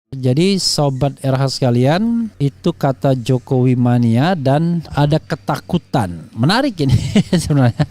Jadi sobat RH sekalian, itu kata Jokowi mania dan ada ketakutan. Menarik ini sebenarnya.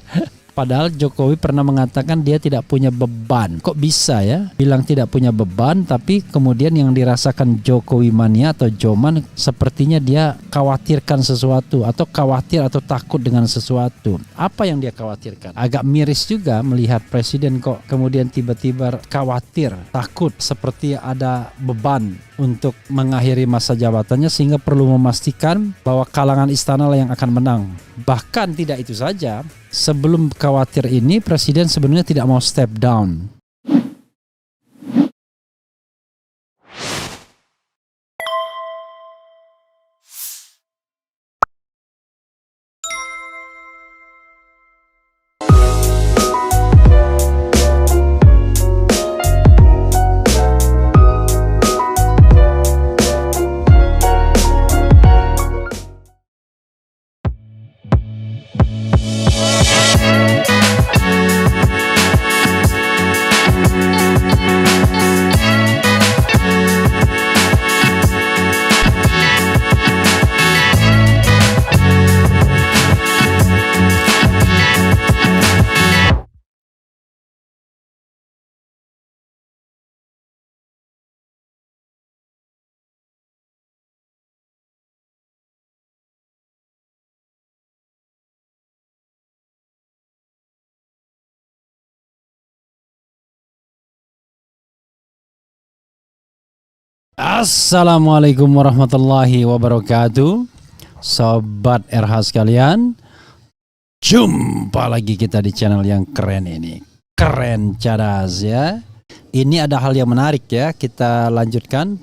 Padahal Jokowi pernah mengatakan dia tidak punya beban. Kok bisa ya bilang tidak punya beban, tapi kemudian yang dirasakan Jokowi mania atau Joman sepertinya dia khawatirkan sesuatu atau khawatir atau takut dengan sesuatu. Apa yang dia khawatirkan? Agak miris juga melihat presiden kok kemudian tiba-tiba khawatir, takut seperti ada beban untuk mengakhiri masa jabatannya sehingga perlu memastikan bahwa kalangan istana lah yang akan menang. Bahkan tidak itu saja, sebelum khawatir ini presiden sebenarnya tidak mau step down. Assalamualaikum warahmatullahi wabarakatuh. Sobat RH sekalian, jumpa lagi kita di channel yang keren ini. Keren cadas ya. Ini ada hal yang menarik ya. Kita lanjutkan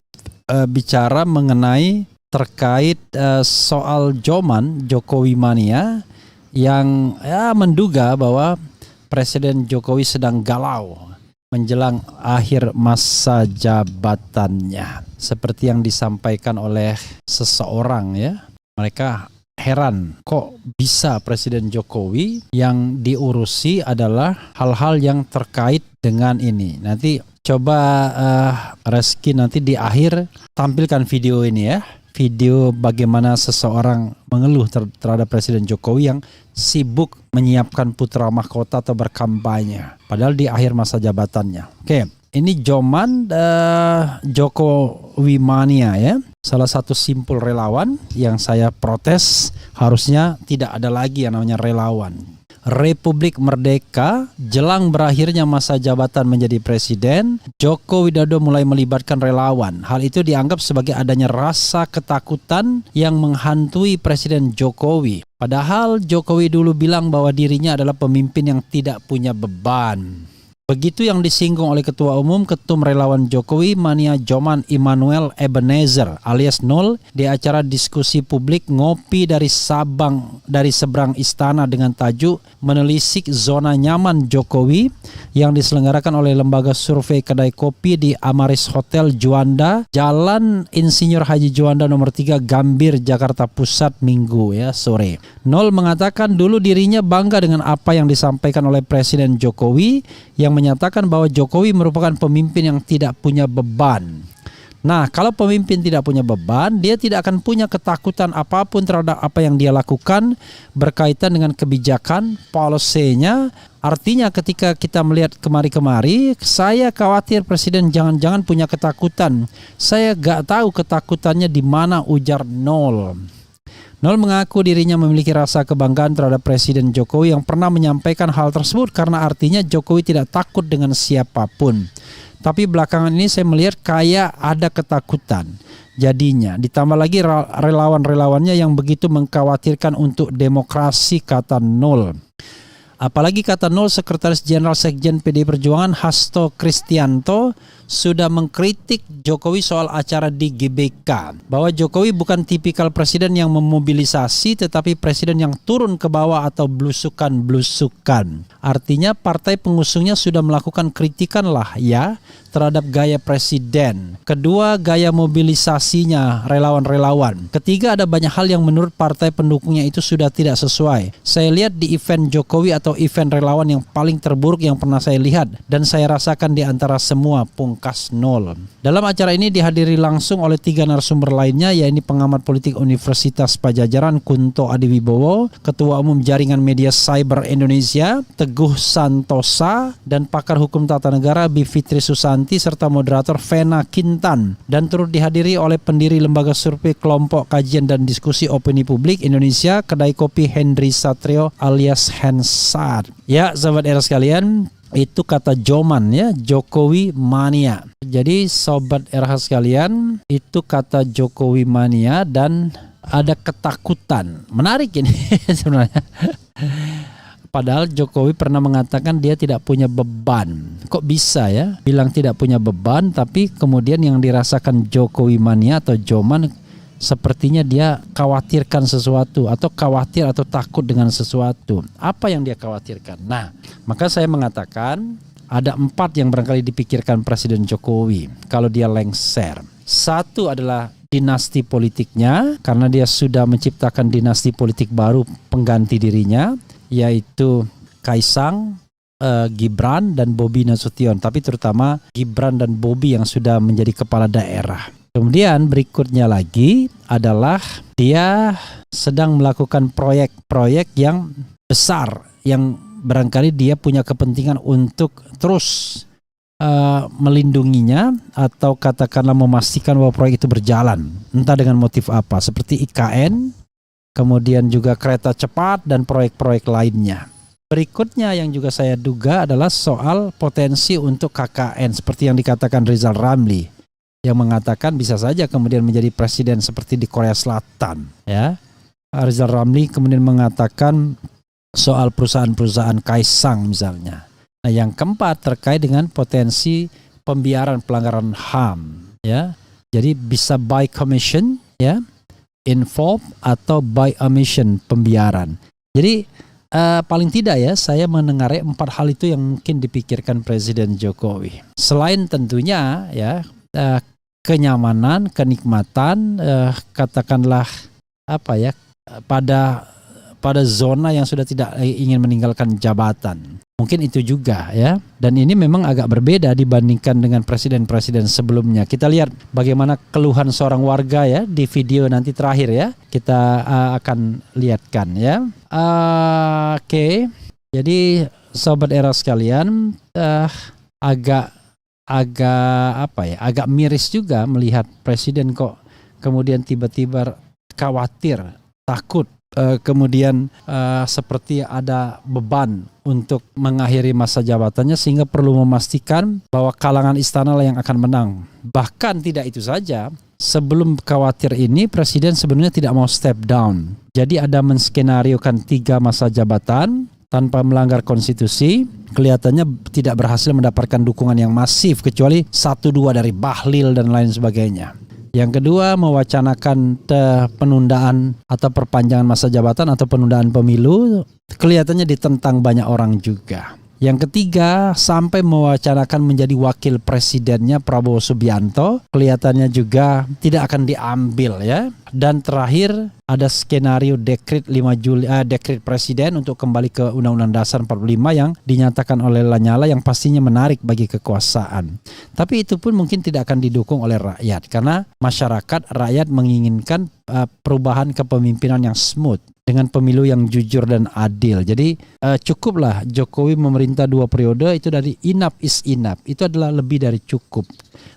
bicara mengenai terkait soal Joman Jokowi mania yang menduga bahwa Presiden Jokowi sedang galau menjelang akhir masa jabatannya. Seperti yang disampaikan oleh seseorang ya. Mereka heran kok bisa Presiden Jokowi yang diurusi adalah hal-hal yang terkait dengan ini. Nanti coba Reski nanti di akhir tampilkan video ini ya. Video bagaimana seseorang mengeluh terhadap Presiden Jokowi yang sibuk menyiapkan putra mahkota atau berkampanye. Padahal di akhir masa jabatannya. Oke, ini Joman Jokowi mania ya. Salah satu simpul relawan yang saya protes, harusnya tidak ada lagi yang namanya relawan. Republik Merdeka, jelang berakhirnya masa jabatan menjadi presiden, Joko Widodo mulai melibatkan relawan. Hal itu dianggap sebagai adanya rasa ketakutan yang menghantui Presiden Jokowi. Padahal Jokowi dulu bilang bahwa dirinya adalah pemimpin yang tidak punya beban. Begitu yang disinggung oleh Ketua Umum Ketum Relawan Jokowi mania Joman Immanuel Ebenezer alias Nol di acara diskusi publik ngopi dari Sabang dari seberang istana dengan tajuk menelisik zona nyaman Jokowi yang diselenggarakan oleh lembaga survei kedai kopi di Amaris Hotel Juanda, Jalan Insinyur Haji Juanda nomor 3 Gambir, Jakarta Pusat Minggu ya sore. Nol mengatakan dulu dirinya bangga dengan apa yang disampaikan oleh Presiden Jokowi yang menyatakan bahwa Jokowi merupakan pemimpin yang tidak punya beban. Nah, kalau pemimpin tidak punya beban, dia tidak akan punya ketakutan apapun terhadap apa yang dia lakukan berkaitan dengan kebijakan, policy-nya. Artinya ketika kita melihat kemari-kemari, saya khawatir Presiden jangan-jangan punya ketakutan. Saya gak tahu ketakutannya di mana, ujar Nol. Nol mengaku dirinya memiliki rasa kebanggaan terhadap Presiden Jokowi yang pernah menyampaikan hal tersebut karena artinya Jokowi tidak takut dengan siapapun. Tapi belakangan ini saya melihat kayak ada ketakutan. Jadinya ditambah lagi relawan-relawannya yang begitu mengkhawatirkan untuk demokrasi, kata Nol. Apalagi kata Nol, Sekretaris Jenderal Sekjen PDI Perjuangan Hasto Kristianto sudah mengkritik Jokowi soal acara di GBK. Bahwa Jokowi bukan tipikal presiden yang memobilisasi, tetapi presiden yang turun ke bawah atau blusukan-blusukan. Artinya partai pengusungnya sudah melakukan kritikan lah ya terhadap gaya presiden. Kedua, gaya mobilisasinya relawan-relawan. Ketiga, ada banyak hal yang menurut partai pendukungnya itu sudah tidak sesuai. Saya lihat di event Jokowi atau event relawan yang paling terburuk yang pernah saya lihat dan saya rasakan di antara semua, pungkas nol. Dalam acara ini dihadiri langsung oleh 3 narasumber lainnya, yaitu pengamat politik Universitas Padjadjaran Kunto Adiwibowo, Ketua Umum Jaringan Media Cyber Indonesia Teguh Santosa, dan pakar hukum tata negara Bivitri Susanti serta moderator Vena Kintan, dan turut dihadiri oleh pendiri lembaga survei kelompok kajian dan diskusi opini publik Indonesia Kedai Kopi Henry Satrio alias Hensat. Ya, sahabat era sekalian, itu kata Joman ya, Jokowi mania. Jadi sobat RH sekalian, itu kata Jokowi mania dan ada ketakutan. Menarik ini sebenarnya. Padahal Jokowi pernah mengatakan dia tidak punya beban. Kok bisa ya bilang tidak punya beban, tapi kemudian yang dirasakan Jokowi mania atau Joman sepertinya dia khawatirkan sesuatu atau khawatir atau takut dengan sesuatu. Apa yang dia khawatirkan? Nah, maka saya mengatakan ada 4 yang barangkali dipikirkan Presiden Jokowi kalau dia lengser. 1 adalah dinasti politiknya, karena dia sudah menciptakan dinasti politik baru pengganti dirinya, yaitu Kaisang, Gibran dan Bobi Nasution, tapi terutama Gibran dan Bobi yang sudah menjadi kepala daerah. Kemudian berikutnya lagi adalah dia sedang melakukan proyek-proyek yang besar yang barangkali dia punya kepentingan untuk terus melindunginya atau katakanlah memastikan bahwa proyek itu berjalan, entah dengan motif apa, seperti IKN, kemudian juga kereta cepat dan proyek-proyek lainnya. Berikutnya yang juga saya duga adalah soal potensi untuk KKN seperti yang dikatakan Rizal Ramli, yang mengatakan bisa saja kemudian menjadi presiden seperti di Korea Selatan. Ya, Rizal Ramli kemudian mengatakan soal perusahaan-perusahaan Kaisang misalnya. Nah, yang keempat terkait dengan potensi pembiaran pelanggaran HAM. Ya, jadi bisa by commission, ya, involve atau by omission pembiaran. Jadi paling tidak ya saya mendengar 4 hal itu yang mungkin dipikirkan Presiden Jokowi. Selain tentunya ya kenyamanan, kenikmatan, katakanlah apa ya, pada zona yang sudah tidak ingin meninggalkan jabatan. Mungkin itu juga ya. Dan ini memang agak berbeda dibandingkan dengan presiden-presiden sebelumnya. Kita lihat bagaimana keluhan seorang warga ya di video nanti terakhir ya. Kita akan lihatkan ya. Oke. Jadi sobat era sekalian, agak miris juga melihat presiden kok kemudian tiba-tiba khawatir, takut, kemudian seperti ada beban untuk mengakhiri masa jabatannya sehingga perlu memastikan bahwa kalangan istana lah yang akan menang. Bahkan tidak itu saja, sebelum khawatir ini presiden sebenarnya tidak mau step down. Jadi ada menskenariokan 3 masa jabatan tanpa melanggar konstitusi. Kelihatannya tidak berhasil mendapatkan dukungan yang masif kecuali 1-2 dari Bahlil dan lain sebagainya. Yang kedua, mewacanakan penundaan atau perpanjangan masa jabatan atau penundaan pemilu, kelihatannya ditentang banyak orang juga. Yang ketiga, sampai mewacanakan menjadi wakil presidennya Prabowo Subianto, kelihatannya juga tidak akan diambil ya. Dan terakhir ada skenario dekret 5 Juli dekret presiden untuk kembali ke Undang-Undang Dasar 45 yang dinyatakan oleh Lanyala yang pastinya menarik bagi kekuasaan. Tapi itu pun mungkin tidak akan didukung oleh rakyat karena rakyat menginginkan perubahan kepemimpinan yang smooth dengan pemilu yang jujur dan adil. Jadi cukuplah Jokowi memerintah 2 periode, itu dari enough is enough. Itu adalah lebih dari cukup.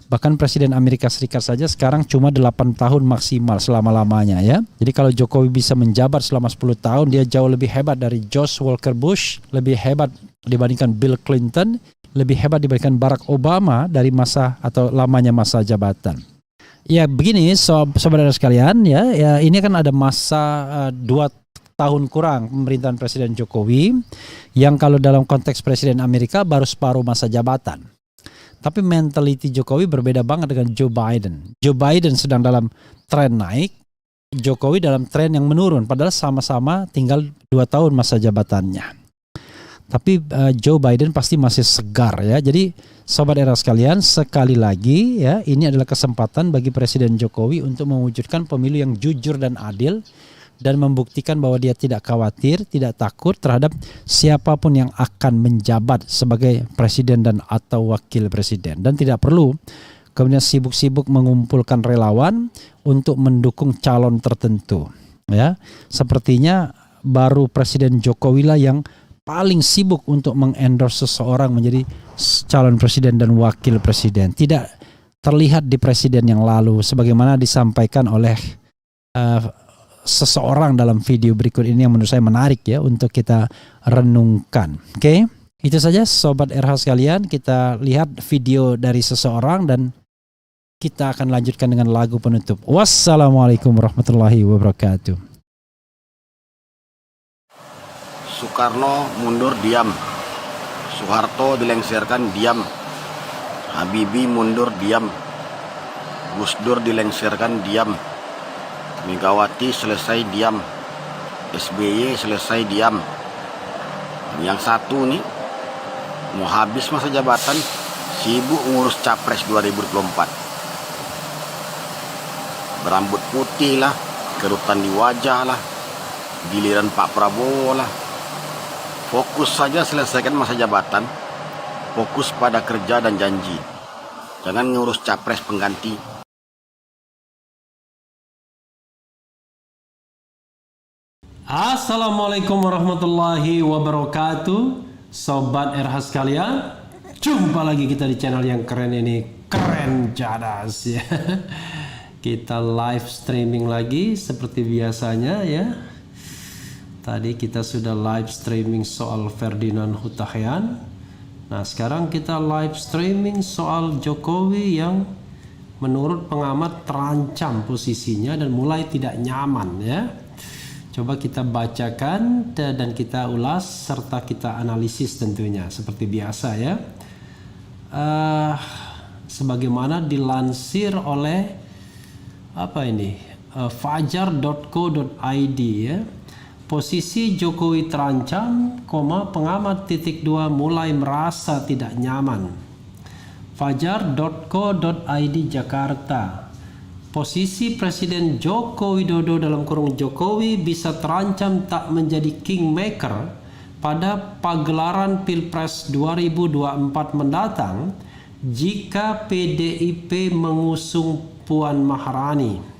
Bahkan Presiden Amerika Serikat saja sekarang cuma 8 tahun maksimal selama-lamanya ya. Jadi kalau Jokowi bisa menjabat selama 10 tahun, dia jauh lebih hebat dari George Walker Bush, lebih hebat dibandingkan Bill Clinton, lebih hebat dibandingkan Barack Obama dari masa atau lamanya masa jabatan. Ya begini saudara sekalian ya ini kan ada masa 2 tahun kurang pemerintahan Presiden Jokowi yang kalau dalam konteks Presiden Amerika baru separuh masa jabatan. Tapi mentality Jokowi berbeda banget dengan Joe Biden. Joe Biden sedang dalam tren naik, Jokowi dalam tren yang menurun padahal sama-sama tinggal 2 tahun masa jabatannya. Tapi Joe Biden pasti masih segar ya. Jadi sobat era sekalian, sekali lagi ya, ini adalah kesempatan bagi Presiden Jokowi untuk mewujudkan pemilu yang jujur dan adil, dan membuktikan bahwa dia tidak khawatir, tidak takut terhadap siapapun yang akan menjabat sebagai presiden dan atau wakil presiden, dan tidak perlu kemudian sibuk-sibuk mengumpulkan relawan untuk mendukung calon tertentu ya. Sepertinya baru Presiden Jokowi lah yang paling sibuk untuk mengendorse seseorang menjadi calon presiden dan wakil presiden. Tidak terlihat di presiden yang lalu sebagaimana disampaikan oleh seseorang dalam video berikut ini yang menurut saya menarik ya untuk kita renungkan. Oke, itu saja sobat RH sekalian, kita lihat video dari seseorang dan kita akan lanjutkan dengan lagu penutup. Wassalamualaikum warahmatullahi wabarakatuh. Soekarno mundur diam, Soeharto dilengsarkan diam, Habibie mundur diam, Gus Dur dilengsarkan diam, Megawati selesai diam, SBY selesai diam. Yang satu nih mau habis masa jabatan, sibuk ngurus capres 2024. Berambut putih lah, kerutan di wajah lah, giliran Pak Prabowo lah. Fokus saja selesaikan masa jabatan, fokus pada kerja dan janji. Jangan ngurus capres pengganti. Assalamualaikum warahmatullahi wabarakatuh. Sobat RH sekalian, jumpa lagi kita di channel yang keren ini, Keren Cadas ya. Kita live streaming lagi seperti biasanya ya. Tadi kita sudah live streaming soal Ferdinand Hutahian. Nah, sekarang kita live streaming soal Jokowi yang menurut pengamat terancam posisinya dan mulai tidak nyaman ya. Coba kita bacakan dan kita ulas serta kita analisis tentunya seperti biasa ya. Sebagaimana dilansir oleh fajar.co.id ya. Posisi Jokowi terancam, pengamat .2 mulai merasa tidak nyaman. Fajar.co.id Jakarta. Posisi Presiden Joko Widodo dalam kurung Jokowi bisa terancam tak menjadi kingmaker pada pagelaran Pilpres 2024 mendatang jika PDIP mengusung Puan Maharani.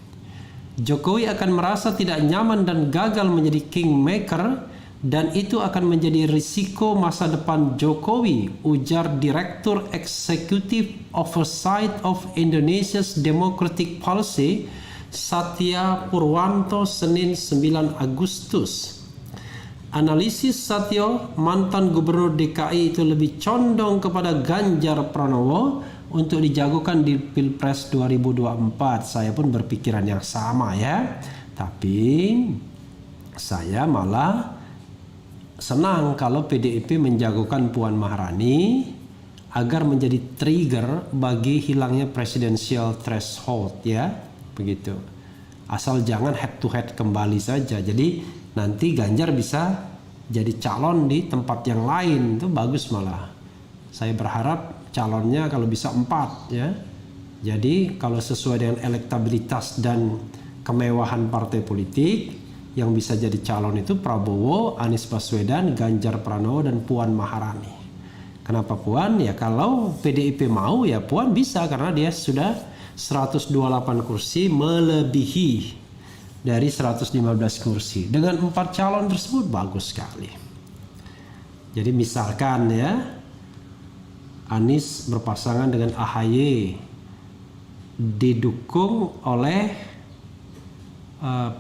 Jokowi akan merasa tidak nyaman dan gagal menjadi kingmaker, dan itu akan menjadi risiko masa depan Jokowi, ujar Direktur Eksekutif Oversight of Indonesia's Democratic Policy Satya Purwanto Senin 9 Agustus. Analisis Satyo, mantan Gubernur DKI itu lebih condong kepada Ganjar Pranowo untuk dijagokan di Pilpres 2024. Saya pun berpikiran yang sama ya. Tapi saya malah senang kalau PDIP menjagokan Puan Maharani agar menjadi trigger bagi hilangnya presidential threshold ya. Begitu. Asal jangan head to head kembali saja. Jadi nanti Ganjar bisa jadi calon di tempat yang lain, itu bagus malah. Saya berharap calonnya kalau bisa 4 ya. Jadi kalau sesuai dengan elektabilitas dan kemewahan partai politik, yang bisa jadi calon itu Prabowo, Anies Baswedan, Ganjar Pranowo, dan Puan Maharani. Kenapa Puan? Ya kalau PDIP mau ya Puan bisa, karena dia sudah 128 kursi melebihi dari 115 kursi. Dengan 4 calon tersebut bagus sekali. Jadi misalkan ya, Anies berpasangan dengan AHY, didukung oleh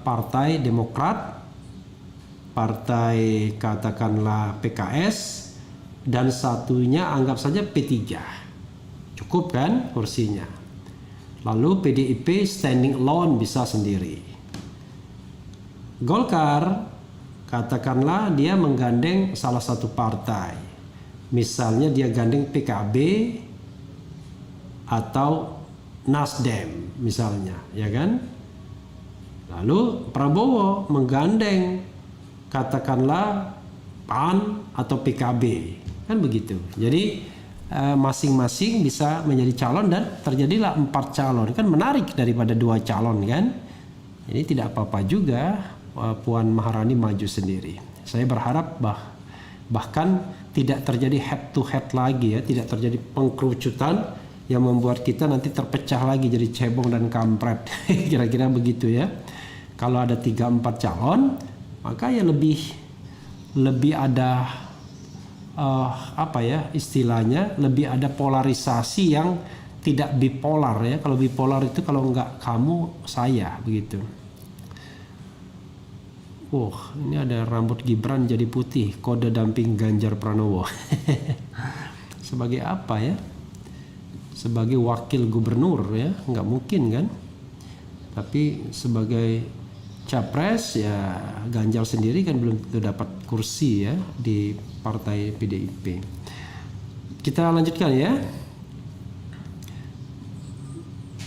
Partai Demokrat, Partai katakanlah PKS, dan satunya anggap saja P3. Cukup kan kursinya. Lalu PDIP standing alone bisa sendiri. Golkar katakanlah dia menggandeng salah satu partai. Misalnya dia gandeng PKB atau Nasdem misalnya, ya kan? Lalu Prabowo menggandeng katakanlah PAN atau PKB, kan begitu. Jadi masing-masing bisa menjadi calon dan terjadilah 4 calon, kan menarik daripada 2 calon kan. Jadi tidak apa-apa juga Puan Maharani maju sendiri. Saya berharap bahkan tidak terjadi head to head lagi ya, tidak terjadi pengkerucutan yang membuat kita nanti terpecah lagi jadi cebong dan kampret. Kira-kira begitu ya. Kalau ada 3-4 calon, maka ya lebih ada istilahnya lebih ada polarisasi yang tidak bipolar ya. Kalau bipolar itu kalau enggak kamu saya begitu. Ini ada rambut Gibran jadi putih, kode damping Ganjar Pranowo. Sebagai apa ya? Sebagai wakil gubernur ya, nggak mungkin kan? Tapi sebagai capres ya Ganjar sendiri kan belum tentu dapat kursi ya di partai PDIP. Kita lanjutkan ya.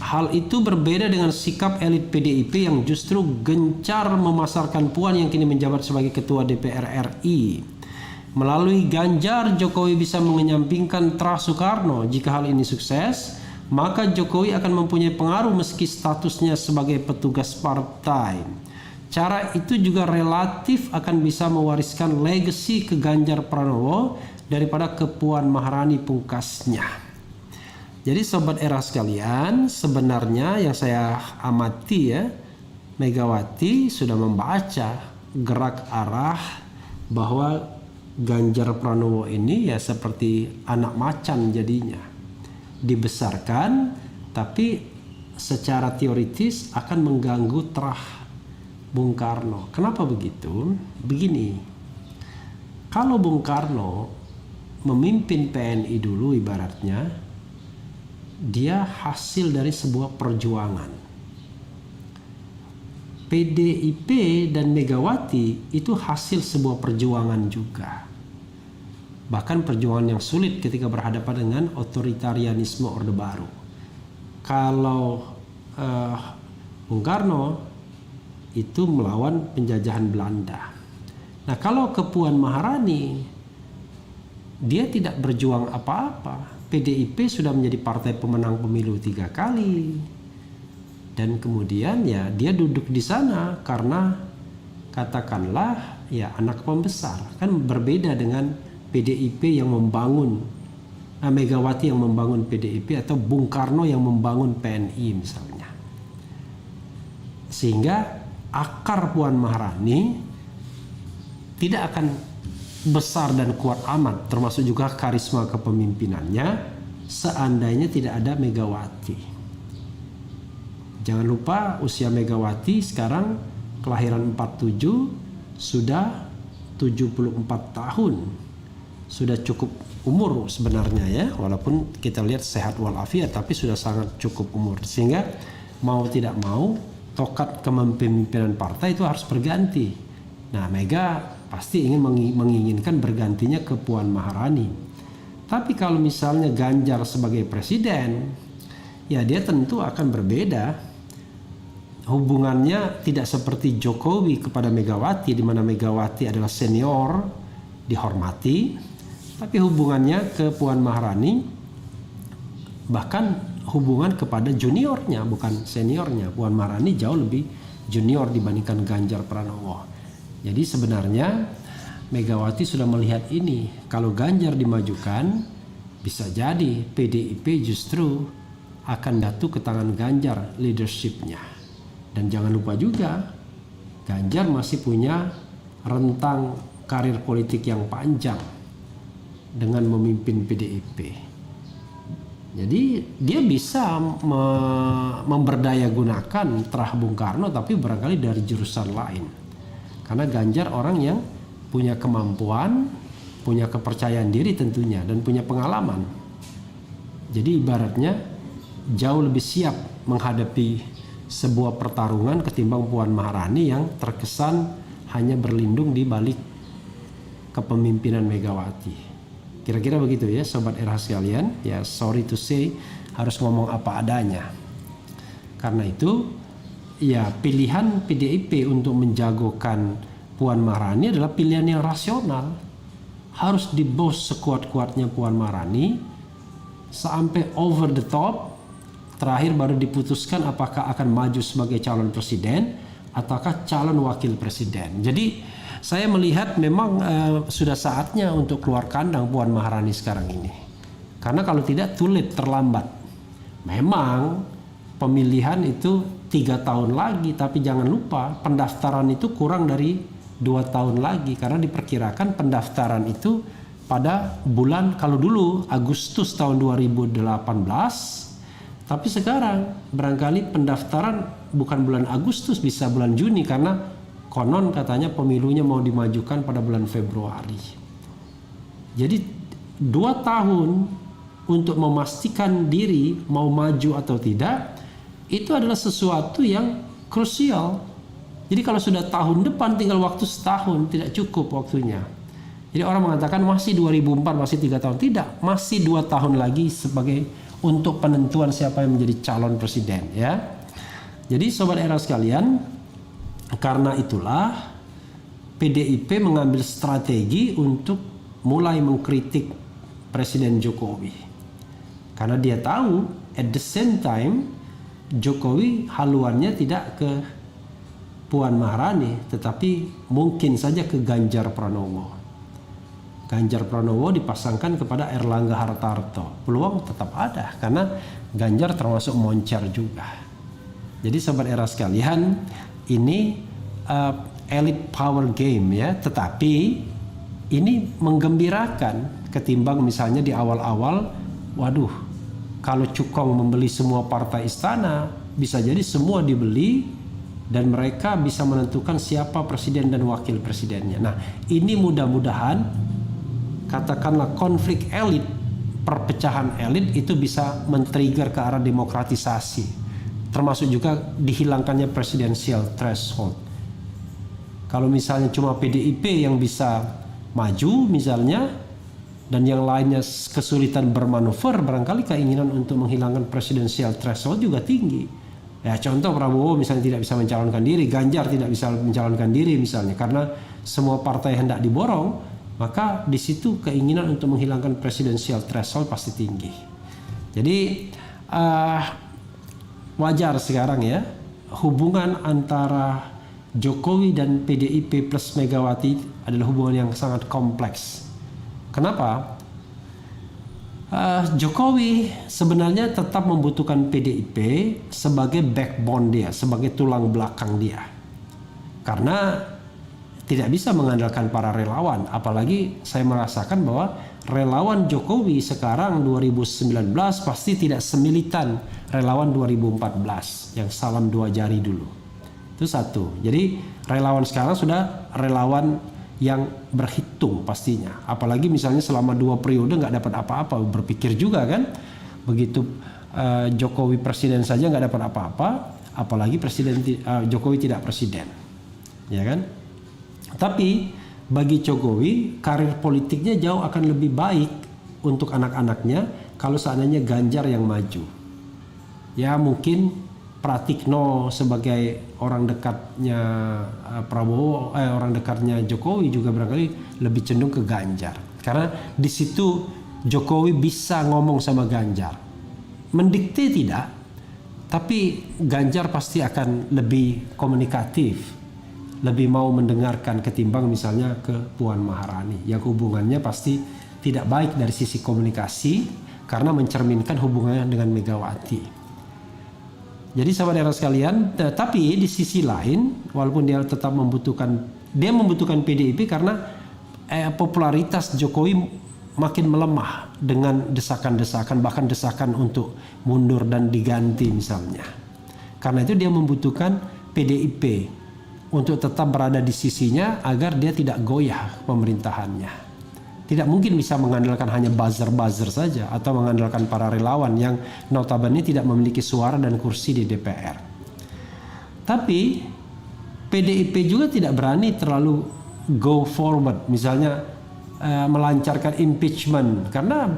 Hal itu berbeda dengan sikap elit PDIP yang justru gencar memasarkan Puan yang kini menjabat sebagai Ketua DPR RI. Melalui Ganjar, Jokowi bisa mengenyampingkan terah Soekarno. Jika hal ini sukses, maka Jokowi akan mempunyai pengaruh meski statusnya sebagai petugas partai. Cara itu juga relatif akan bisa mewariskan legasi ke Ganjar Pranowo daripada ke Puan Maharani pungkasnya. Jadi sobat era sekalian, sebenarnya yang saya amati ya, Megawati sudah membaca gerak arah bahwa Ganjar Pranowo ini ya seperti anak macan jadinya. Dibesarkan tapi secara teoritis akan mengganggu terah Bung Karno. Kenapa begitu? Begini, kalau Bung Karno memimpin PNI dulu ibaratnya, dia hasil dari sebuah perjuangan. PDIP dan Megawati itu hasil sebuah perjuangan juga. Bahkan perjuangan yang sulit ketika berhadapan dengan otoritarianisme Orde Baru. Kalau Bung Karno itu melawan penjajahan Belanda. Nah, kalau ke Puan Maharani, dia tidak berjuang apa-apa. PDIP sudah menjadi partai pemenang pemilu 3 kali. Dan kemudian ya dia duduk di sana karena katakanlah ya anak pembesar. Kan berbeda dengan PDIP yang membangun, Megawati yang membangun PDIP atau Bung Karno yang membangun PNI misalnya. Sehingga akar Puan Maharani tidak akan besar dan kuat amat, termasuk juga karisma kepemimpinannya seandainya tidak ada Megawati. Jangan lupa usia Megawati sekarang kelahiran 47, sudah 74 tahun. Sudah cukup umur sebenarnya ya, walaupun kita lihat sehat walafiat tapi sudah sangat cukup umur. Sehingga mau tidak mau tokat kepemimpinan partai itu harus berganti. Nah, Mega pasti ingin menginginkan bergantinya ke Puan Maharani. Tapi kalau misalnya Ganjar sebagai presiden, ya dia tentu akan berbeda. Hubungannya tidak seperti Jokowi kepada Megawati, di mana Megawati adalah senior, dihormati. Tapi hubungannya ke Puan Maharani, bahkan hubungan kepada juniornya, bukan seniornya. Puan Maharani jauh lebih junior dibandingkan Ganjar Pranowo. Jadi sebenarnya Megawati sudah melihat ini. Kalau Ganjar dimajukan, bisa jadi PDIP justru akan jatuh ke tangan Ganjar leadershipnya. Dan jangan lupa juga, Ganjar masih punya rentang karir politik yang panjang dengan memimpin PDIP. Jadi dia bisa memberdayagunakan terah Bung Karno, tapi barangkali dari jurusan lain. Karena Ganjar orang yang punya kemampuan, punya kepercayaan diri tentunya, dan punya pengalaman. Jadi ibaratnya jauh lebih siap menghadapi sebuah pertarungan ketimbang Puan Maharani yang terkesan hanya berlindung di balik kepemimpinan Megawati. Kira-kira begitu ya Sobat RH sekalian. Ya sorry to say, harus ngomong apa adanya. Karena itu ya pilihan PDIP untuk menjagokan Puan Maharani adalah pilihan yang rasional. harus dibos sekuat-kuatnya Puan Maharani sampai over the top. Terakhir baru diputuskan apakah akan maju sebagai calon presiden ataukah calon wakil presiden. Jadi saya melihat memang sudah saatnya untuk keluar kandang Puan Maharani sekarang ini. Karena kalau tidak terlambat. Memang pemilihan itu 3 tahun lagi, tapi jangan lupa pendaftaran itu kurang dari 2 tahun lagi, karena diperkirakan pendaftaran itu pada bulan, kalau dulu Agustus tahun 2018, tapi sekarang barangkali pendaftaran bukan bulan Agustus, bisa bulan Juni, karena konon katanya pemilunya mau dimajukan pada bulan Februari. Jadi 2 tahun untuk memastikan diri mau maju atau tidak, itu adalah sesuatu yang krusial. Jadi kalau sudah tahun depan tinggal waktu setahun, tidak cukup waktunya. Jadi orang mengatakan masih 2004, masih 3 tahun. Tidak, masih 2 tahun lagi sebagai untuk penentuan siapa yang menjadi calon presiden, ya. Jadi sobat era sekalian, karena itulah PDIP mengambil strategi untuk mulai mengkritik Presiden Jokowi. Karena dia tahu at the same time Jokowi haluannya tidak ke Puan Maharani, tetapi mungkin saja ke Ganjar Pranowo. Ganjar Pranowo dipasangkan kepada Erlangga Hartarto. Peluang tetap ada karena Ganjar termasuk moncer juga. Jadi sobat era sekalian, ini elite power game, ya. Tetapi ini menggembirakan ketimbang misalnya di awal-awal, waduh, kalau Cukong membeli semua partai istana, bisa jadi semua dibeli dan mereka bisa menentukan siapa presiden dan wakil presidennya. Nah, ini mudah-mudahan katakanlah konflik elit, perpecahan elit itu bisa men-trigger ke arah demokratisasi, termasuk juga dihilangkannya presidensial threshold. Kalau misalnya cuma PDIP yang bisa maju misalnya, dan yang lainnya kesulitan bermanuver, barangkali keinginan untuk menghilangkan presidensial threshold juga tinggi. Ya, contoh Prabowo misalnya tidak bisa mencalonkan diri, Ganjar tidak bisa mencalonkan diri misalnya, karena semua partai hendak diborong, maka di situ keinginan untuk menghilangkan presidensial threshold pasti tinggi. Jadi wajar sekarang, ya, hubungan antara Jokowi dan PDIP plus Megawati adalah hubungan yang sangat kompleks. Kenapa? Jokowi sebenarnya tetap membutuhkan PDIP sebagai backbone dia, sebagai tulang belakang dia. Karena tidak bisa mengandalkan para relawan. Apalagi saya merasakan bahwa relawan Jokowi sekarang 2019 pasti tidak semilitan relawan 2014 yang salam 2 jari dulu. Itu satu. Jadi relawan sekarang sudah relawan yang berhitung pastinya. Apalagi misalnya selama 2 periode nggak dapat apa-apa, berpikir juga kan. Begitu Jokowi presiden saja nggak dapat apa-apa, apalagi Jokowi tidak presiden, ya kan? Tapi bagi Jokowi karir politiknya jauh akan lebih baik untuk anak-anaknya kalau seandainya Ganjar yang maju. Ya mungkin Pratikno sebagai orang dekatnya Prabowo, orang dekatnya Jokowi juga barangkali lebih cenderung ke Ganjar. Karena di situ Jokowi bisa ngomong sama Ganjar. Mendikte tidak, tapi Ganjar pasti akan lebih komunikatif, lebih mau mendengarkan ketimbang misalnya ke Puan Maharani yang hubungannya pasti tidak baik dari sisi komunikasi karena mencerminkan hubungannya dengan Megawati. Jadi sahabat era sekalian, tapi di sisi lain walaupun dia tetap membutuhkan PDIP karena popularitas Jokowi makin melemah dengan desakan-desakan, bahkan desakan untuk mundur dan diganti misalnya. Karena itu dia membutuhkan PDIP untuk tetap berada di sisinya agar dia tidak goyah pemerintahannya. Tidak mungkin bisa mengandalkan hanya buzzer-buzzer saja atau mengandalkan para relawan yang notabene tidak memiliki suara dan kursi di DPR. Tapi PDIP juga tidak berani terlalu go forward, misalnya melancarkan impeachment karena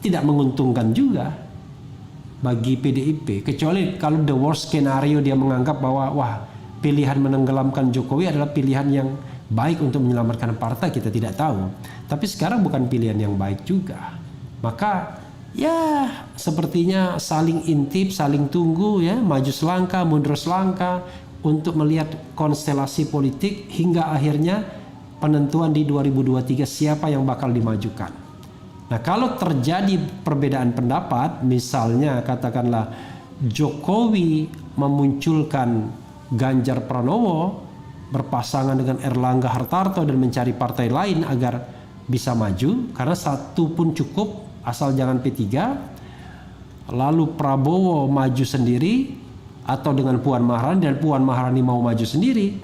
tidak menguntungkan juga bagi PDIP, kecuali kalau the worst scenario dia menganggap bahwa wah, pilihan menenggelamkan Jokowi adalah pilihan yang baik untuk menyelamatkan partai, kita tidak tahu. Tapi sekarang bukan pilihan yang baik juga. Maka ya sepertinya saling intip, saling tunggu ya, maju selangkah, mundur selangkah untuk melihat konstelasi politik hingga akhirnya penentuan di 2023 siapa yang bakal dimajukan. Nah, kalau terjadi perbedaan pendapat, misalnya katakanlah Jokowi memunculkan Ganjar Pranowo berpasangan dengan Erlangga Hartarto dan mencari partai lain agar bisa maju, karena satu pun cukup asal jangan P3, lalu Prabowo maju sendiri atau dengan Puan Maharani dan Puan Maharani mau maju sendiri,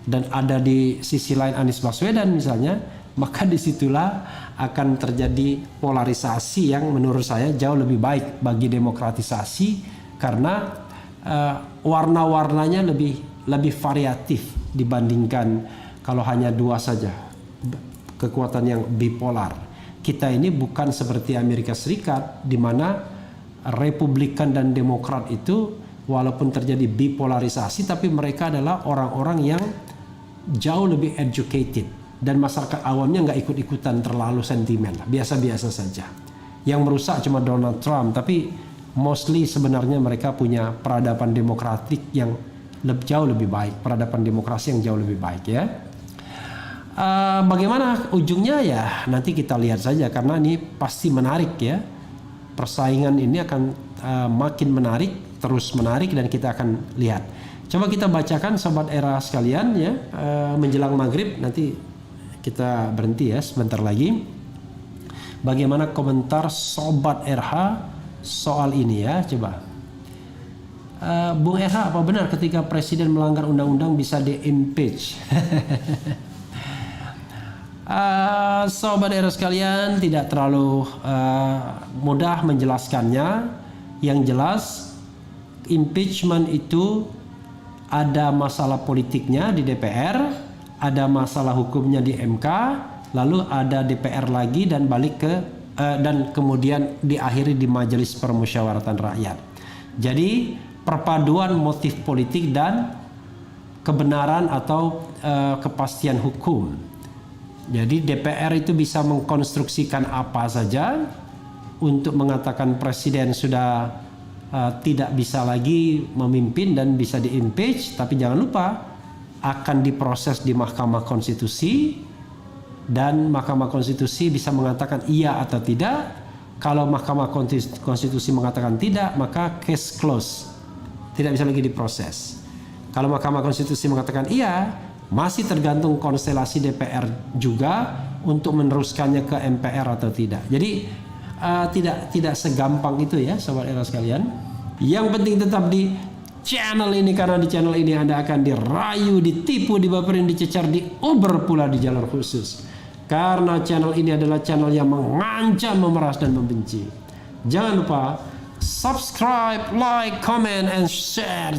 dan ada di sisi lain Anies Baswedan misalnya, maka disitulah akan terjadi polarisasi yang menurut saya jauh lebih baik bagi demokratisasi, karena warna-warnanya lebih variatif dibandingkan kalau hanya dua saja, kekuatan yang bipolar. Kita ini bukan seperti Amerika Serikat di mana Republikan dan Demokrat itu walaupun terjadi bipolarisasi, tapi mereka adalah orang-orang yang jauh lebih educated dan masyarakat awamnya nggak ikut-ikutan terlalu sentimen, biasa-biasa saja. Yang merusak cuma Donald Trump, tapi mostly sebenarnya mereka punya peradaban demokratik yang jauh lebih baik, peradaban demokrasi yang jauh lebih baik ya. Bagaimana ujungnya ya nanti kita lihat saja, karena ini pasti menarik ya. Persaingan ini akan makin menarik, terus menarik, dan kita akan lihat. Coba kita bacakan Sobat Era sekalian ya, menjelang maghrib nanti kita berhenti ya sebentar lagi. Bagaimana komentar Sobat RH soal ini ya, coba. Bung RH, apa benar ketika presiden melanggar undang-undang bisa di-impeach? Sobat Era sekalian, tidak terlalu mudah menjelaskannya. Yang jelas impeachment itu ada masalah politiknya di DPR, ada masalah hukumnya di MK, lalu ada DPR lagi dan balik ke dan kemudian diakhiri di Majelis Permusyawaratan Rakyat. Jadi perpaduan motif politik dan kebenaran atau kepastian hukum. Jadi DPR itu bisa mengkonstruksikan apa saja untuk mengatakan presiden sudah tidak bisa lagi memimpin dan bisa di-impeach, tapi jangan lupa akan diproses di Mahkamah Konstitusi, dan Mahkamah Konstitusi bisa mengatakan iya atau tidak. Kalau Mahkamah Konstitusi mengatakan tidak, maka case close, tidak bisa lagi diproses. Kalau Mahkamah Konstitusi mengatakan iya, masih tergantung konstelasi DPR juga untuk meneruskannya ke MPR atau tidak. Jadi tidak segampang itu ya Sobat Era sekalian. Yang penting tetap di channel ini, karena di channel ini Anda akan dirayu, ditipu, dibaperin, dicecar, diober pula di jalur khusus. Karena channel ini adalah channel yang mengancam, memeras, dan membenci. Jangan lupa subscribe, like, comment, and share.